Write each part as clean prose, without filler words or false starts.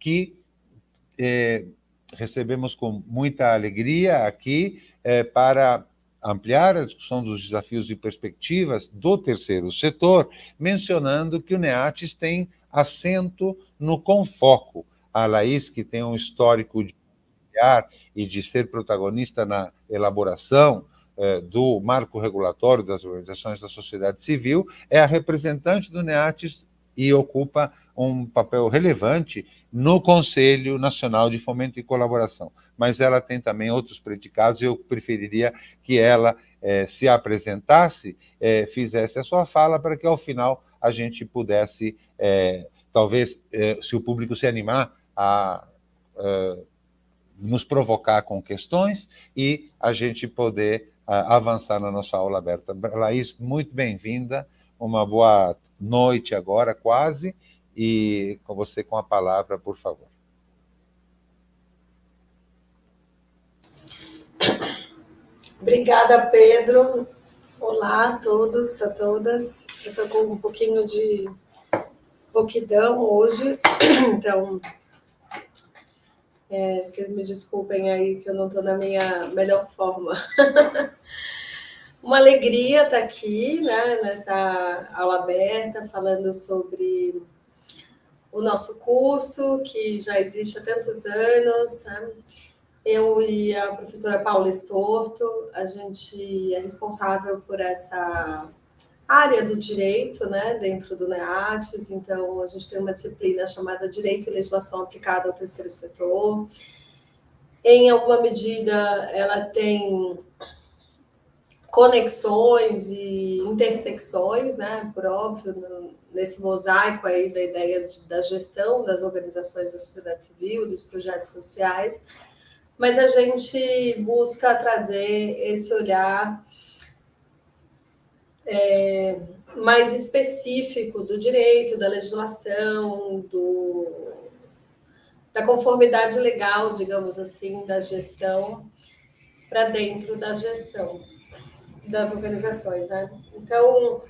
que recebemos com muita alegria aqui para ampliar a discussão dos desafios e perspectivas do terceiro setor, mencionando que o NEATES tem assento no Confoco. A Laís, que tem um histórico de e de ser protagonista na elaboração do marco regulatório das organizações da sociedade civil, é a representante do NEATES e ocupa um papel relevante no Conselho Nacional de Fomento e Colaboração. Mas ela tem também outros predicados e eu preferiria que ela se apresentasse, fizesse a sua fala, para que, ao final, a gente pudesse, talvez, se o público se animar a nos provocar com questões e a gente poder avançar na nossa aula aberta. Laís, muito bem-vinda, uma boa noite agora, quase, e com você com a palavra, por favor. Obrigada, Pedro. Olá a todos, a todas. Eu estou com um pouquinho de rouquidão hoje, então vocês me desculpem aí que eu não estou na minha melhor forma. Uma alegria estar aqui, né, nessa aula aberta, falando sobre o nosso curso, que já existe há tantos anos, né? Eu e a professora Paula Estorto, a gente é responsável por essa área do direito, né, dentro do NEATES. Então, a gente tem uma disciplina chamada Direito e Legislação Aplicada ao Terceiro Setor. Em alguma medida, ela tem conexões e intersecções, né, por óbvio, nesse mosaico aí da ideia da gestão das organizações da sociedade civil, dos projetos sociais, mas a gente busca trazer esse olhar mais específico do direito, da legislação, da conformidade legal, digamos assim, da gestão para dentro da gestão das organizações, né? Então,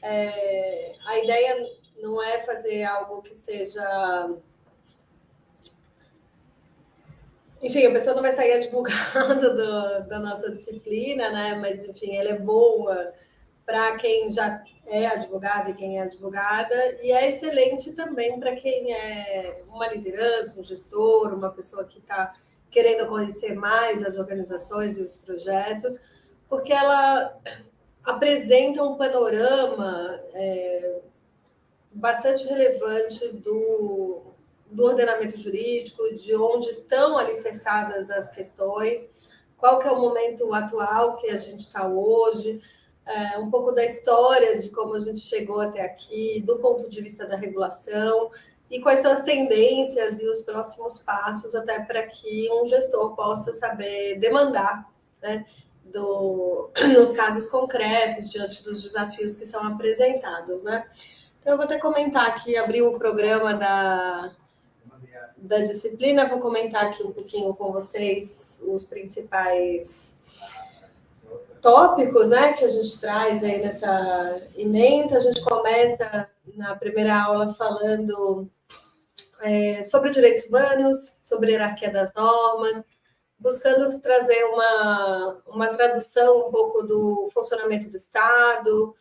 a ideia não é fazer algo que seja... Enfim, a pessoa não vai sair advogada da nossa disciplina, né? Mas, enfim, ela é boa para quem já é advogado e quem é advogada, e é excelente também para quem é uma liderança, um gestor, uma pessoa que está querendo conhecer mais as organizações e os projetos, porque ela apresenta um panorama bastante relevante do ordenamento jurídico, de onde estão alicerçadas as questões, qual que é o momento atual que a gente está hoje, um pouco da história de como a gente chegou até aqui, do ponto de vista da regulação, e quais são as tendências e os próximos passos, até para que um gestor possa saber demandar, né, nos casos concretos, diante dos desafios que são apresentados, né? Então, eu vou até comentar aqui, abrir o programa da disciplina, vou comentar aqui um pouquinho com vocês os principais tópicos, né, que a gente traz aí nessa ementa. A gente começa na primeira aula falando sobre direitos humanos, sobre hierarquia das normas, buscando trazer uma tradução um pouco do funcionamento do Estado,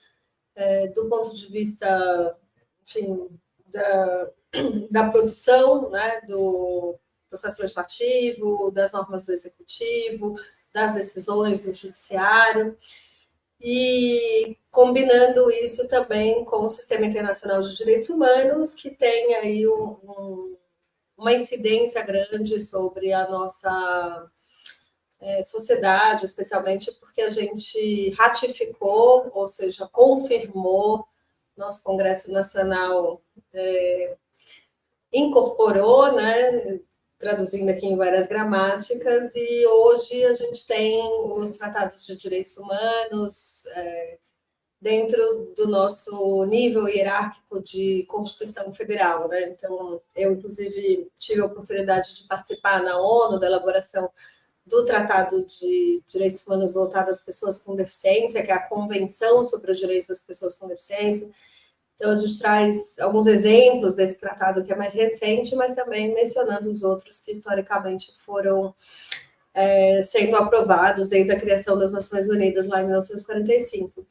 do ponto de vista, enfim, da produção, né, do processo legislativo, das normas do executivo, das decisões do judiciário, e combinando isso também com o Sistema Internacional de Direitos Humanos, que tem aí uma incidência grande sobre a nossa sociedade, especialmente porque a gente ratificou, ou seja, confirmou, nosso Congresso Nacional incorporou, né, traduzindo aqui em várias gramáticas, e hoje a gente tem os tratados de direitos humanos dentro do nosso nível hierárquico de Constituição Federal, né? Então, eu, inclusive, tive a oportunidade de participar na ONU da elaboração do Tratado de Direitos Humanos voltado às pessoas com deficiência, que é a Convenção sobre os Direitos das Pessoas com Deficiência. Então, a gente traz alguns exemplos desse tratado que é mais recente, mas também mencionando os outros que historicamente foram sendo aprovados desde a criação das Nações Unidas lá em 1945.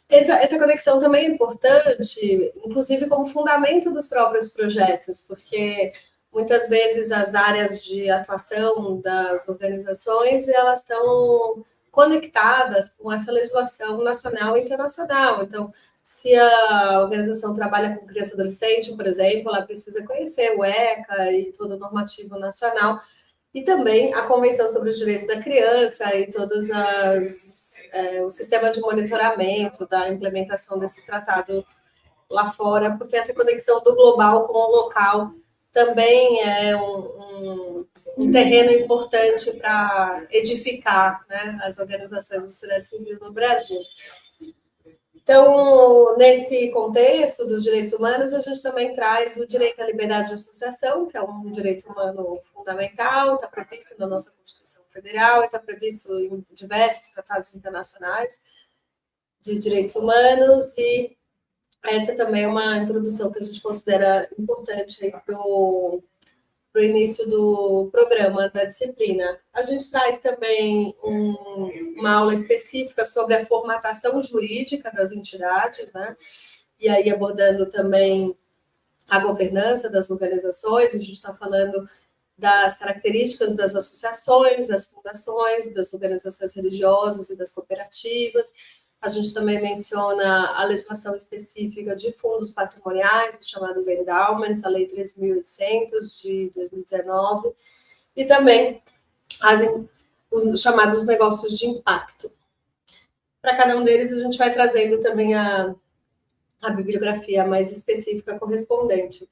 Essa conexão também é importante, inclusive como fundamento dos próprios projetos, porque muitas vezes as áreas de atuação das organizações, elas estão conectadas com essa legislação nacional e internacional. Então, se a organização trabalha com criança e adolescente, por exemplo, ela precisa conhecer o ECA e todo o normativo nacional, e também a Convenção sobre os Direitos da Criança e todos o sistema de monitoramento da implementação desse tratado lá fora, porque essa conexão do global com o local também é um terreno importante para edificar, né, as organizações da sociedade civil no Brasil. Então, nesse contexto dos direitos humanos, a gente também traz o direito à liberdade de associação, que é um direito humano fundamental, está previsto na nossa Constituição Federal e está previsto em diversos tratados internacionais de direitos humanos, e essa também é uma introdução que a gente considera importante para o início do programa, da disciplina. A gente traz também uma aula específica sobre a formatação jurídica das entidades, né? E aí abordando também a governança das organizações, a gente está falando das características das associações, das fundações, das organizações religiosas e das cooperativas. A gente também menciona a legislação específica de fundos patrimoniais, os chamados endowments, a Lei 13.800 de 2019, e também os chamados negócios de impacto. Para cada um deles, a gente vai trazendo também a bibliografia mais específica correspondente.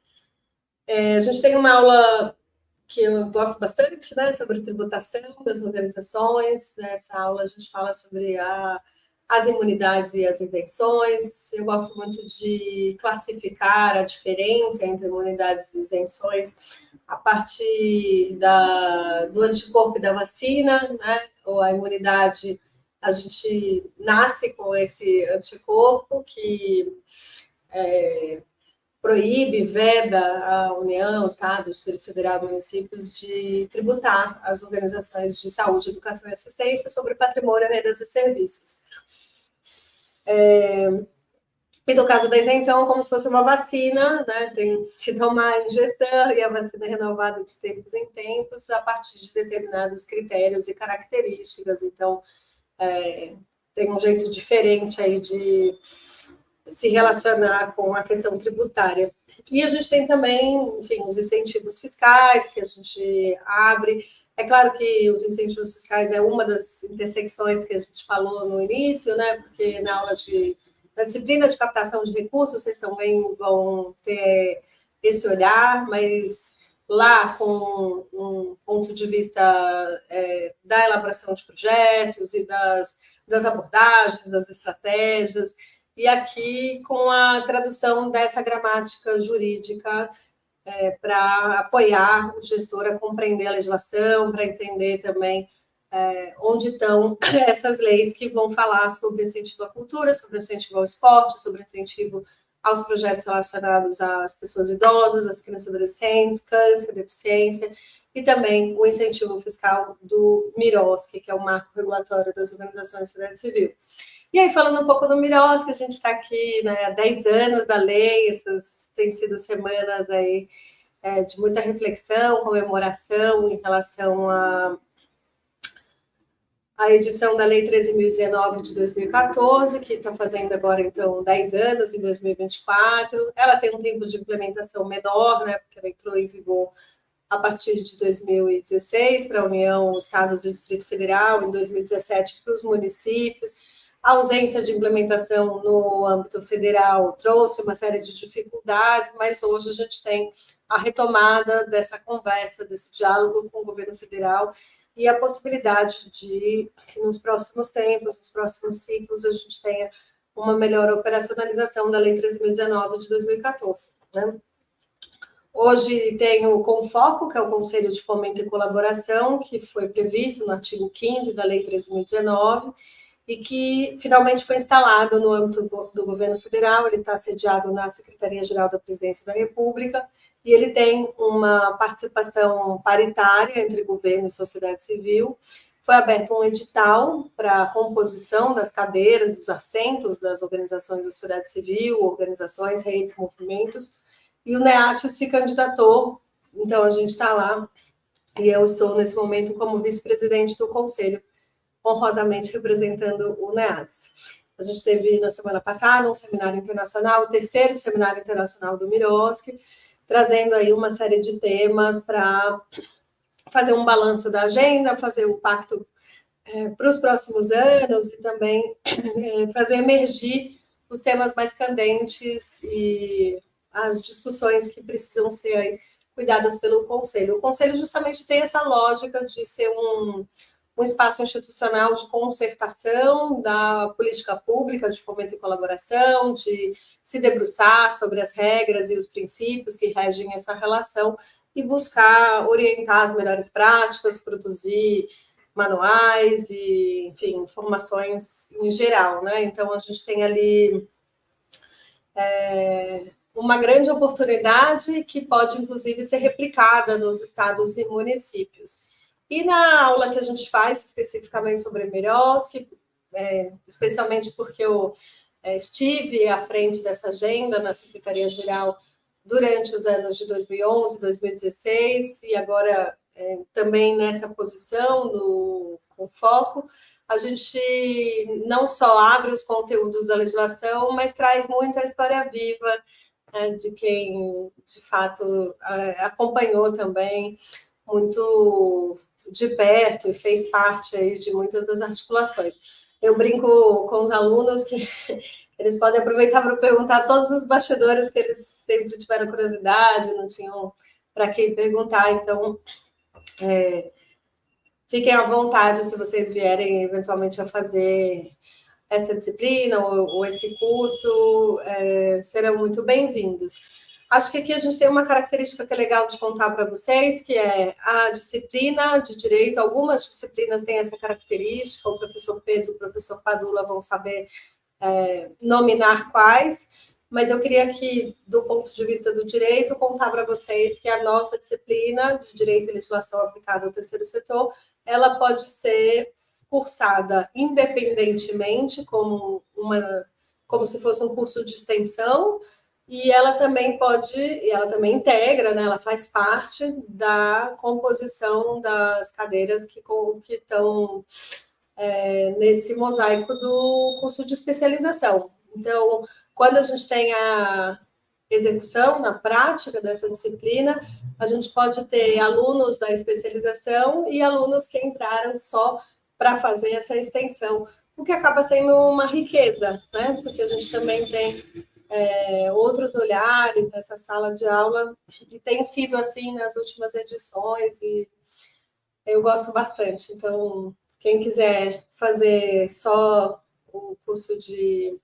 A gente tem uma aula que eu gosto bastante, né, sobre tributação das organizações. Nessa aula, a gente fala sobre as imunidades e as isenções. Eu gosto muito de classificar a diferença entre imunidades e isenções a partir do anticorpo e da vacina, né? Ou a imunidade, a gente nasce com esse anticorpo que proíbe, veda a União, Estado, Distrito Federal e municípios de tributar as organizações de saúde, educação e assistência sobre patrimônio, rendas e serviços. E no caso da isenção, como se fosse uma vacina, né? Tem que tomar a injeção e a vacina é renovada de tempos em tempos a partir de determinados critérios e características. Então, tem um jeito diferente aí de se relacionar com a questão tributária. E a gente tem também, enfim, os incentivos fiscais que a gente abre. É claro que os incentivos fiscais é uma das intersecções que a gente falou no início, né? Porque na aula na disciplina de captação de recursos, vocês também vão ter esse olhar, mas lá com um ponto de vista da elaboração de projetos e das abordagens, das estratégias, e aqui com a tradução dessa gramática jurídica para apoiar o gestor a compreender a legislação, para entender também onde estão essas leis que vão falar sobre incentivo à cultura, sobre incentivo ao esporte, sobre incentivo aos projetos relacionados às pessoas idosas, às crianças e adolescentes, câncer, deficiência, e também o incentivo fiscal do MIROSC, que é o Marco Regulatório das Organizações de Sociedade Civil. E aí, falando um pouco do MIROSC, a gente está aqui, né, há 10 anos da lei, essas têm sido semanas aí de muita reflexão, comemoração em relação à edição da Lei 13.019 de 2014, que está fazendo agora, então, 10 anos, em 2024. Ela tem um tempo de implementação menor, né, porque ela entrou em vigor a partir de 2016 para a União, Estados e Distrito Federal, em 2017 para os municípios. A ausência de implementação no âmbito federal trouxe uma série de dificuldades, mas hoje a gente tem a retomada dessa conversa, desse diálogo com o governo federal e a possibilidade de que nos próximos tempos, nos próximos ciclos, a gente tenha uma melhor operacionalização da Lei 13.019 de 2014. Né? Hoje tem o CONFOCO, que é o Conselho de Fomento e Colaboração, que foi previsto no artigo 15 da Lei 13.019, e que finalmente foi instalado no âmbito do governo federal. Ele está sediado na Secretaria-Geral da Presidência da República e ele tem uma participação paritária entre governo e sociedade civil. Foi aberto um edital para a composição das cadeiras, dos assentos das organizações da sociedade civil, organizações, redes, movimentos, e o NEAT se candidatou, então a gente está lá, e eu estou nesse momento como vice-presidente do conselho, honrosamente representando o NEATS. A gente teve na semana passada um seminário internacional, o terceiro seminário internacional do Miroski, trazendo aí uma série de temas para fazer um balanço da agenda, fazer o pacto para os próximos anos e também fazer emergir os temas mais candentes e as discussões que precisam ser aí cuidadas pelo Conselho. O Conselho justamente tem essa lógica de ser um espaço institucional de concertação da política pública, de fomento e colaboração, de se debruçar sobre as regras e os princípios que regem essa relação e buscar orientar as melhores práticas, produzir manuais e, enfim, informações em geral, né? Então, a gente tem ali uma grande oportunidade que pode, inclusive, ser replicada nos estados e municípios. E na aula que a gente faz especificamente sobre Miroski, especialmente porque eu estive à frente dessa agenda na Secretaria-Geral durante os anos de 2011, 2016, e agora também nessa posição, com foco, a gente não só abre os conteúdos da legislação, mas traz muita história viva de quem, de fato, acompanhou também muito de perto e fez parte aí de muitas das articulações. Eu brinco com os alunos que eles podem aproveitar para perguntar todos os bastidores que eles sempre tiveram curiosidade, não tinham para quem perguntar, então fiquem à vontade se vocês vierem eventualmente a fazer essa disciplina ou esse curso, serão muito bem-vindos. Acho que aqui a gente tem uma característica que é legal de contar para vocês, que é a disciplina de direito. Algumas disciplinas têm essa característica, o professor Pedro e o professor Padula vão saber nominar quais, mas eu queria aqui, do ponto de vista do direito, contar para vocês que a nossa disciplina de Direito e Legislação Aplicada ao Terceiro Setor, ela pode ser cursada independentemente, como se fosse um curso de extensão, e ela também integra, né, ela faz parte da composição das cadeiras que estão nesse mosaico do curso de especialização. Então, quando a gente tem a execução na prática dessa disciplina, a gente pode ter alunos da especialização e alunos que entraram só para fazer essa extensão, o que acaba sendo uma riqueza, né? Porque a gente também tem outros olhares nessa sala de aula, e tem sido assim nas últimas edições, e eu gosto bastante. Então, quem quiser fazer só o curso de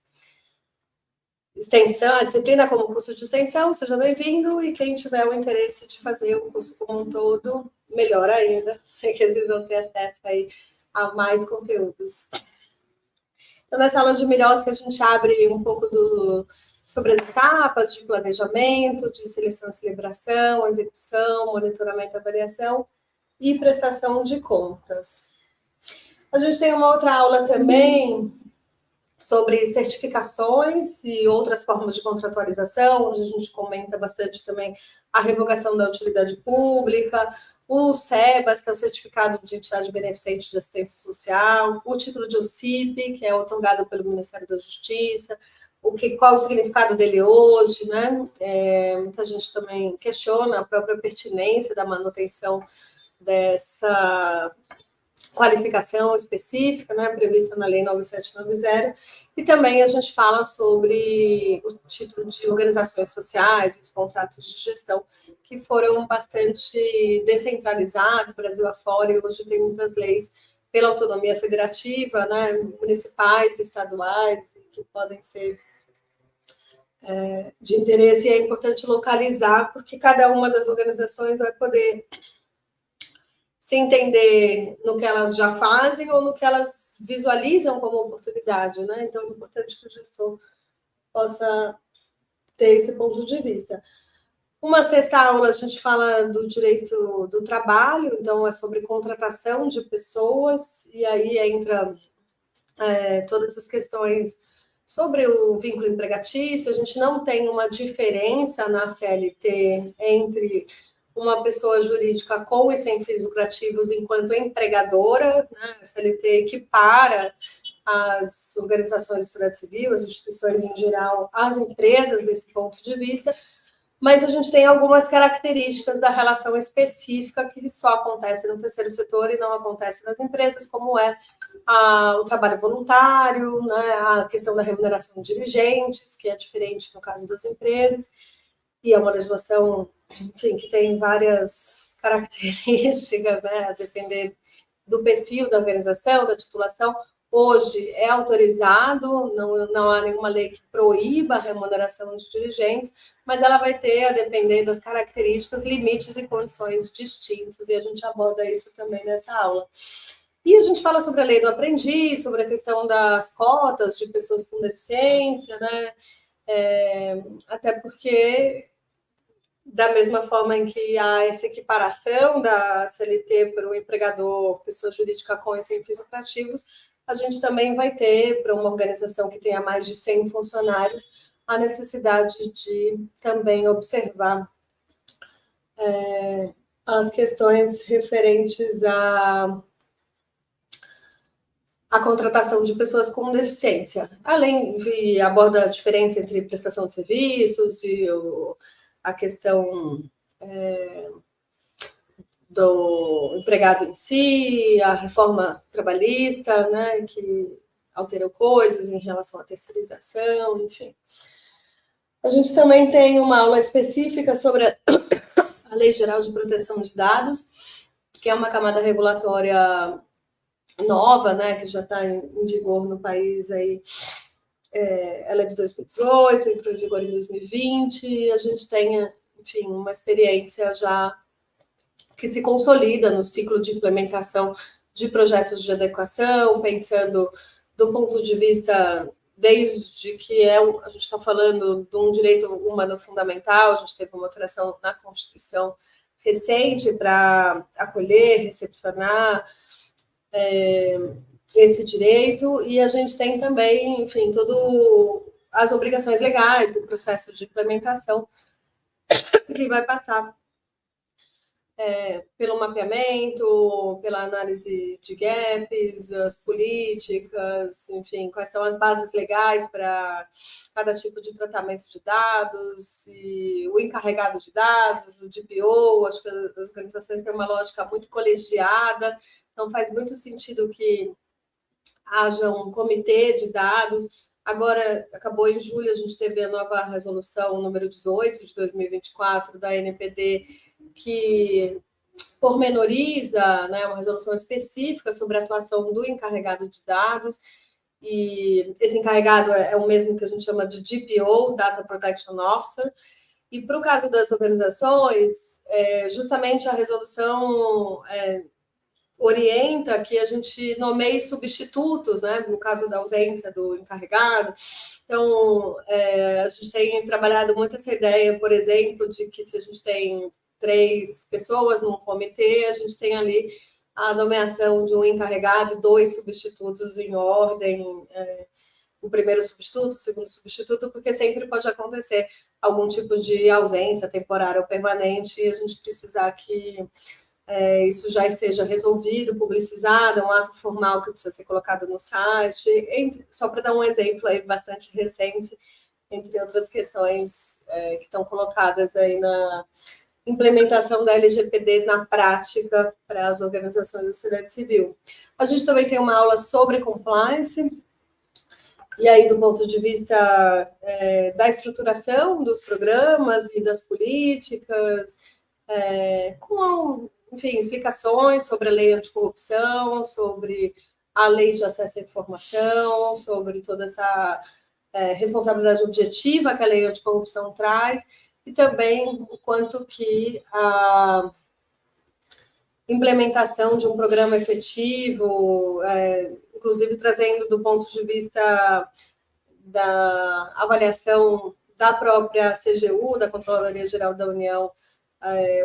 extensão, a disciplina como curso de extensão, seja bem-vindo, e quem tiver o interesse de fazer o curso como um todo, melhor ainda, porque vocês vão ter acesso aí a mais conteúdos. Então, nessa aula de Miroski, a gente abre um pouco sobre as etapas de planejamento, de seleção e celebração, execução, monitoramento e avaliação e prestação de contas. A gente tem uma outra aula também sobre certificações e outras formas de contratualização, onde a gente comenta bastante também a revogação da utilidade pública, o SEBAS, que é o Certificado de Entidade Beneficente de Assistência Social, o título de OCIP, que é otorgado pelo Ministério da Justiça, qual o significado dele hoje, né? Muita gente também questiona a própria pertinência da manutenção dessa qualificação específica, né, prevista na Lei 9790, e também a gente fala sobre o título de organizações sociais, os contratos de gestão, que foram bastante descentralizados, Brasil afora, e hoje tem muitas leis pela autonomia federativa, né, municipais, estaduais, que podem ser de interesse, e é importante localizar, porque cada uma das organizações vai poder se entender no que elas já fazem ou no que elas visualizam como oportunidade, né? Então, é importante que o gestor possa ter esse ponto de vista. Uma sexta aula a gente fala do direito do trabalho, então é sobre contratação de pessoas, e aí entra todas as questões sobre o vínculo empregatício. A gente não tem uma diferença na CLT entre uma pessoa jurídica com e sem fins lucrativos enquanto empregadora, né? A CLT equipara as organizações de sociedade civil, as instituições em geral, as empresas desse ponto de vista, mas a gente tem algumas características da relação específica que só acontece no terceiro setor e não acontece nas empresas, como é o trabalho voluntário, né, a questão da remuneração de dirigentes, que é diferente no caso das empresas, e é uma legislação, enfim, que tem várias características, né, a depender do perfil da organização, da titulação. Hoje é autorizado, não há nenhuma lei que proíba a remuneração de dirigentes, mas ela vai ter, a depender das características, limites e condições distintos, e a gente aborda isso também nessa aula. E a gente fala sobre a lei do aprendiz, sobre a questão das cotas de pessoas com deficiência, né? Até porque, da mesma forma em que há essa equiparação da CLT para o empregador, pessoa jurídica com e sem fins lucrativos, a gente também vai ter, para uma organização que tenha mais de 100 funcionários, a necessidade de também observar as questões referentes à contratação de pessoas com deficiência. Além de aborda a diferença entre prestação de serviços e a questão do empregado em si, a reforma trabalhista, né, que alterou coisas em relação à terceirização, enfim. A gente também tem uma aula específica sobre a Lei Geral de Proteção de Dados, que é uma camada regulatória nova, né, que já está em vigor no país aí. Ela é de 2018, entrou em vigor em 2020, e a gente tem, enfim, uma experiência já que se consolida no ciclo de implementação de projetos de adequação, pensando do ponto de vista, desde que a gente está falando de um direito humano fundamental, a gente teve uma alteração na Constituição recente para acolher, recepcionar esse direito, e a gente tem também, enfim, todas as obrigações legais do processo de implementação, que vai passar pelo mapeamento, pela análise de gaps, as políticas, enfim, quais são as bases legais para cada tipo de tratamento de dados, e o encarregado de dados, o DPO. Acho que as organizações têm uma lógica muito colegiada, então faz muito sentido que haja um comitê de dados. Agora, acabou em julho, a gente teve a nova resolução número 18 de 2024 da NPD, que pormenoriza, né, uma resolução específica sobre a atuação do encarregado de dados, e esse encarregado é o mesmo que a gente chama de DPO, Data Protection Officer. E para o caso das organizações, justamente a resolução orienta que a gente nomeie substitutos, né, no caso da ausência do encarregado. Então, a gente tem trabalhado muito essa ideia, por exemplo, de que se a gente tem 3 pessoas num comitê, a gente tem ali a nomeação de um encarregado e 2 substitutos em ordem, o primeiro substituto, o segundo substituto, porque sempre pode acontecer algum tipo de ausência temporária ou permanente, e a gente precisar que isso já esteja resolvido, publicizado, é um ato formal que precisa ser colocado no site, só para dar um exemplo aí bastante recente, entre outras questões que estão colocadas aí na implementação da LGPD na prática para as organizações da sociedade civil. A gente também tem uma aula sobre compliance, e aí do ponto de vista da estruturação dos programas e das políticas, com, enfim, explicações sobre a lei anticorrupção, sobre a lei de acesso à informação, sobre toda essa responsabilidade objetiva que a lei anticorrupção traz, e também o quanto que implementação de um programa efetivo, inclusive trazendo do ponto de vista da avaliação da própria CGU, da Controladoria Geral da União,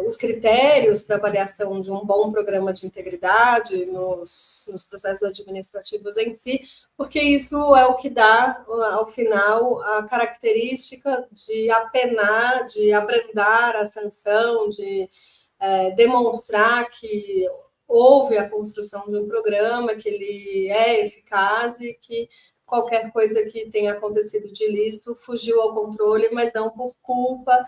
os critérios para avaliação de um bom programa de integridade nos processos administrativos em si, porque isso é o que dá, ao final, a característica de apenar, de abrandar a sanção, de demonstrar que houve a construção de um programa, que ele é eficaz e que qualquer coisa que tenha acontecido de ilícito fugiu ao controle, mas não por culpa,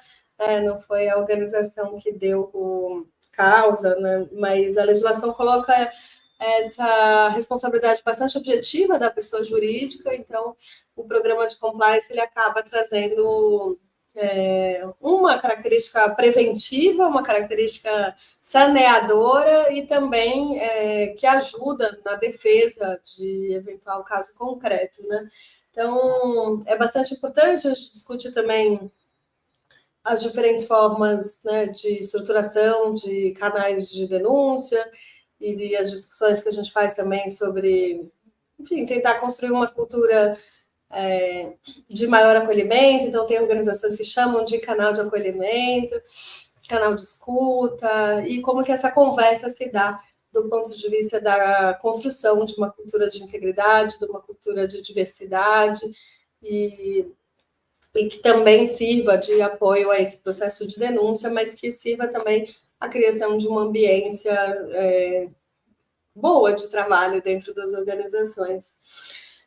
não foi a organização que deu causa, né? Mas a legislação coloca essa responsabilidade bastante objetiva da pessoa jurídica, então o programa de compliance ele acaba trazendo uma característica preventiva, uma característica saneadora e também que ajuda na defesa de eventual caso concreto, né? Então, é bastante importante, a gente discute também as diferentes formas, né, de estruturação de canais de denúncia e as discussões que a gente faz também sobre, enfim, tentar construir uma cultura de maior acolhimento. Então, tem organizações que chamam de canal de acolhimento, canal de escuta, e como que essa conversa se dá do ponto de vista da construção de uma cultura de integridade, de uma cultura de diversidade, e que também sirva de apoio a esse processo de denúncia, mas que sirva também a criação de uma ambiência boa de trabalho dentro das organizações.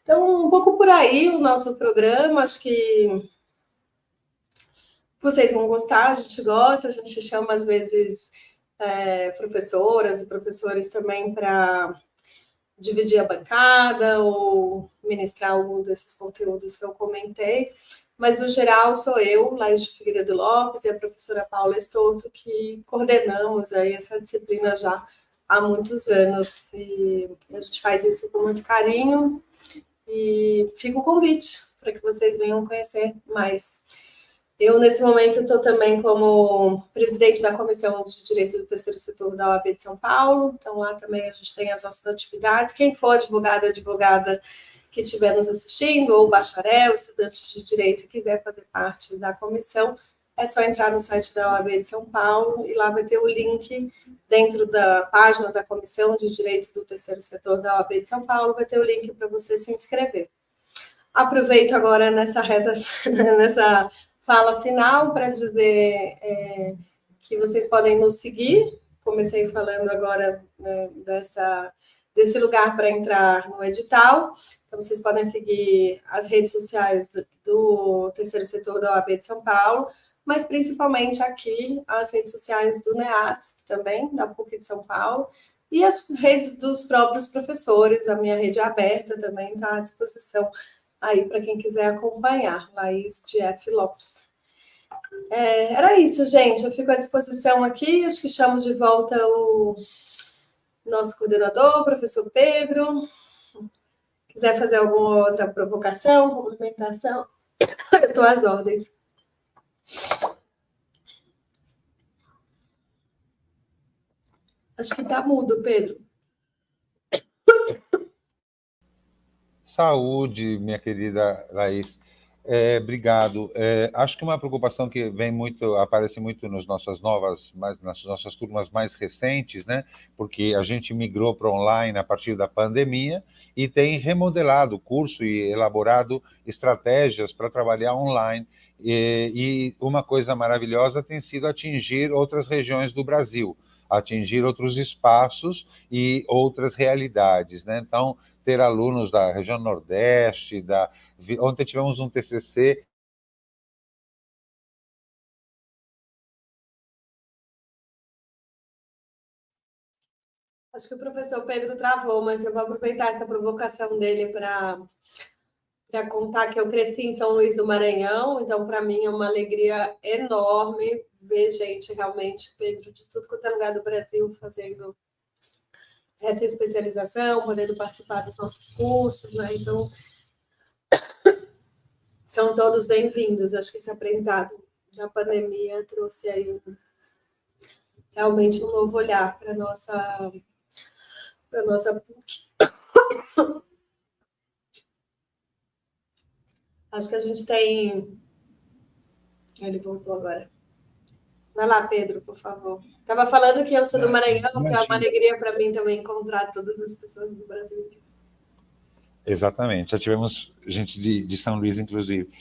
Então, um pouco por aí o nosso programa, acho que vocês vão gostar, a gente gosta, a gente chama às vezes professoras e professores também para dividir a bancada ou ministrar algum desses conteúdos que eu comentei, mas no geral sou eu, Laís de Figueiredo Lopes, e a professora Paula Estorto, que coordenamos aí essa disciplina já há muitos anos, e a gente faz isso com muito carinho, e fica o convite para que vocês venham conhecer mais. Eu, nesse momento, estou também como presidente da Comissão de Direito do Terceiro Setor da OAB de São Paulo, então lá também a gente tem as nossas atividades. Quem for advogada que estiver nos assistindo, ou bacharel, estudante de Direito e quiser fazer parte da comissão, é só entrar no site da OAB de São Paulo e lá vai ter o link dentro da página da Comissão de Direito do Terceiro Setor da OAB de São Paulo, vai ter o link para você se inscrever. Aproveito agora nessa fala final para dizer que vocês podem nos seguir. Comecei falando agora, né, desse lugar para entrar no edital. Então, vocês podem seguir as redes sociais do Terceiro Setor da OAB de São Paulo, mas principalmente aqui as redes sociais do NEATS também, da PUC de São Paulo, e as redes dos próprios professores. A minha rede aberta também está à disposição aí para quem quiser acompanhar, Laís de F. Lopes. Era isso, gente. Eu fico à disposição aqui. Acho que chamo de volta o nosso coordenador, o professor Pedro. Quiser fazer alguma outra provocação, complementação, eu estou às ordens. Acho que está mudo, Pedro. Saúde, minha querida Laís. Obrigado. Acho que uma preocupação que aparece muito nas nossas turmas mais recentes, né? Porque a gente migrou para online a partir da pandemia e tem remodelado o curso e elaborado estratégias para trabalhar online. E uma coisa maravilhosa tem sido atingir outras regiões do Brasil, atingir outros espaços e outras realidades, né? Então, ter alunos da região Nordeste, ontem tivemos um TCC. Acho que o professor Pedro travou, mas eu vou aproveitar essa provocação dele para contar que eu cresci em São Luís do Maranhão, então para mim é uma alegria enorme ver gente realmente, Pedro, de tudo quanto é lugar do Brasil fazendo essa especialização, podendo participar dos nossos cursos, né? Então, são todos bem-vindos. Acho que esse aprendizado da pandemia trouxe aí realmente um novo olhar para a nossa PUC. Acho que a gente tem... Ele voltou agora. Vai lá, Pedro, por favor. Estava falando que eu sou do Maranhão, que é uma alegria para mim também encontrar todas as pessoas do Brasil. Exatamente, já tivemos gente de São Luís, inclusive.